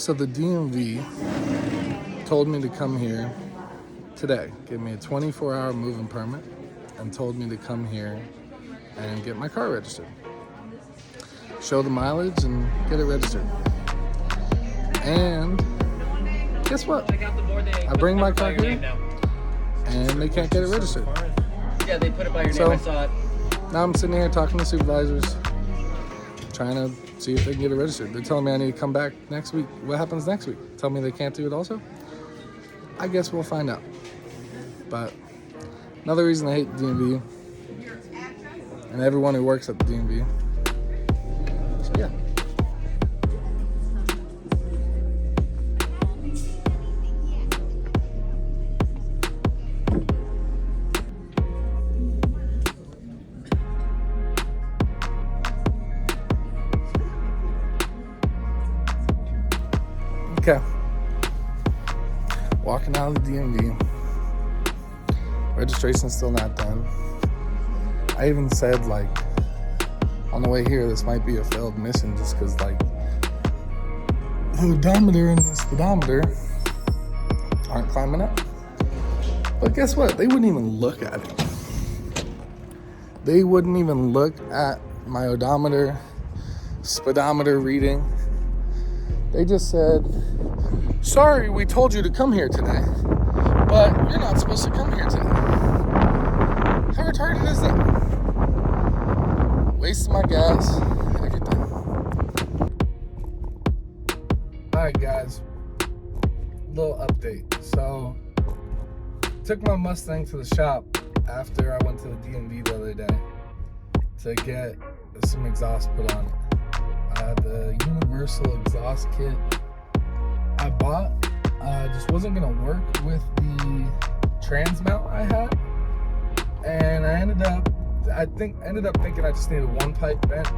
So the DMV told me to come here today, gave me a 24-hour moving permit, and told me to come here and get my car registered. Show the mileage and get it registered. And guess what? I bring my car here and they can't get it registered. Yeah, they put it by your name. I saw it. Now I'm sitting here talking to supervisors, trying to see if they can get it registered. They're telling me I need to come back next week. What happens next week? Tell me they can't do it also? I guess we'll find out. But another reason I hate the DMV and everyone who works at the DMV. So yeah. Okay. Walking out of the DMV. Registration's still not done. I even said, like, on the way here, this might be a failed mission just because, like, the odometer and the speedometer aren't climbing up. But guess what? They wouldn't even look at it. They wouldn't even look at my odometer, speedometer reading. They just said, sorry, we told you to come here today, but you're not supposed to come here today. How retarded is that? Wasting my gas, everything. Alright guys, little update. So, took my Mustang to the shop after I went to the DMV the other day to get some exhaust put on it. The universal exhaust kit I bought just wasn't gonna work with the trans mount I had, and I ended up thinking I just needed one pipe vent,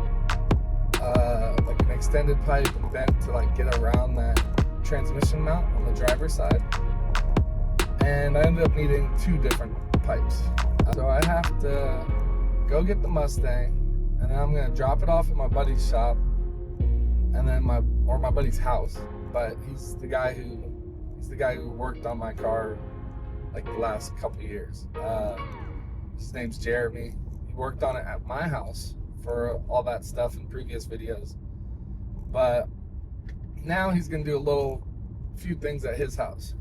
like an extended pipe and vent to like get around that transmission mount on the driver's side, and I ended up needing two different pipes. So I have to go get the Mustang, and then I'm gonna drop it off at my buddy's shop, and then my buddy's house. But he's the guy who worked on my car like the last couple of years. His name's Jeremy. He worked on it at my house for all that stuff in previous videos. But now he's gonna do a few things at his house.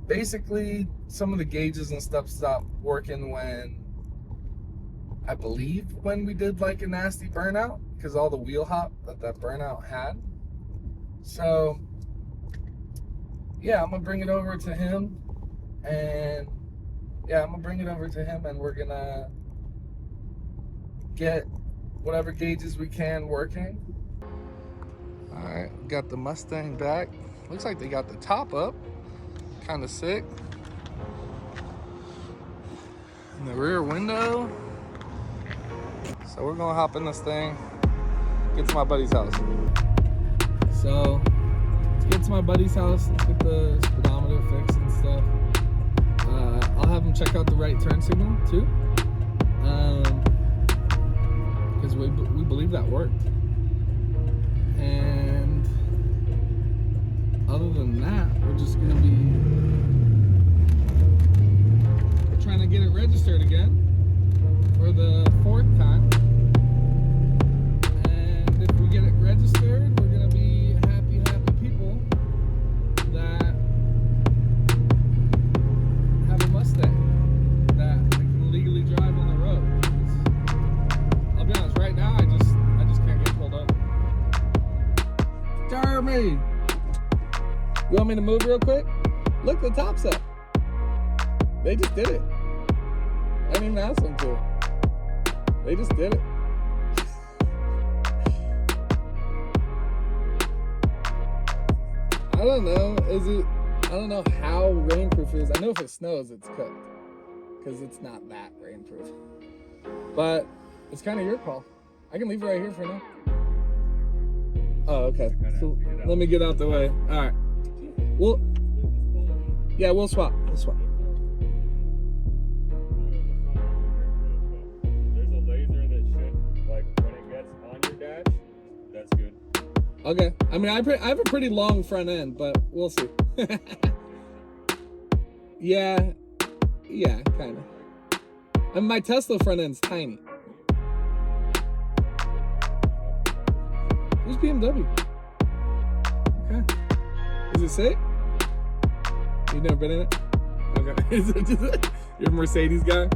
Basically, some of the gauges and stuff stopped working when we did like a nasty burnout, because all the wheel hop that burnout had. So yeah, I'm gonna bring it over to him, and we're gonna get whatever gauges we can working. All right, got the Mustang back. Looks like they got the top up, kind of sick. And the rear window. So we're gonna hop in this thing, get to my buddy's house. So let's get to my buddy's house, let's get the speedometer fixed and stuff. I'll have him check out the right turn signal too, because we believe that worked. And other than that, we're just gonna we're trying to get it registered again for the 4th time. And if we get it registered, we're gonna be happy people that have a Mustang that we can legally drive on the road. I'll be honest, right now I just can't get pulled over. Jeremy, you want me to move real quick? Look, the top's up. They just did it. I didn't even ask them to. They just did it. I don't know. I don't know how rainproof it is. I know if it snows, it's cooked, because it's not that rainproof. But it's kind of your call. I can leave it right here for now. Oh, okay. So let me get out the way. All right. We'll swap. There's a laser that should, like, when it gets on your dash, that's good. Okay. I mean, I have a pretty long front end, but we'll see. Yeah, kind of. I mean, my Tesla front end's tiny. Who's BMW? Okay. Is it sick? You've never been in it? Okay. Is it just you're a Mercedes guy?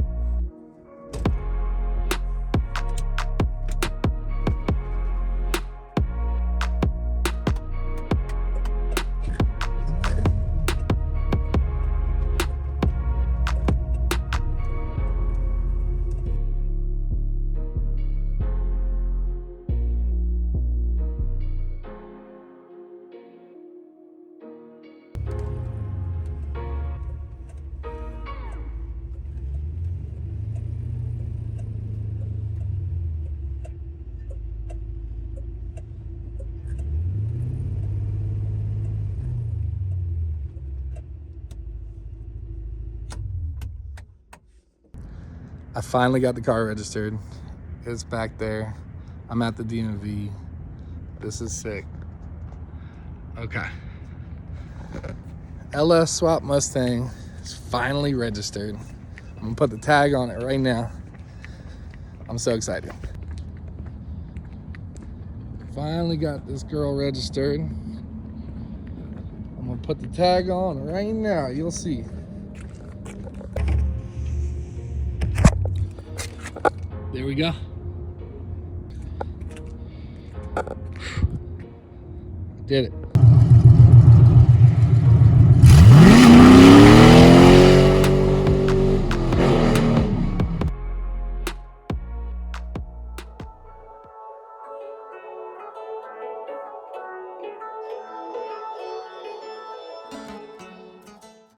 I finally got the car registered. It's back there. I'm at the DMV. This is sick. Okay. LS Swap Mustang is finally registered. I'm gonna put the tag on it right now. I'm so excited. Finally got this girl registered. I'm gonna put the tag on right now. You'll see. There we go. Did it.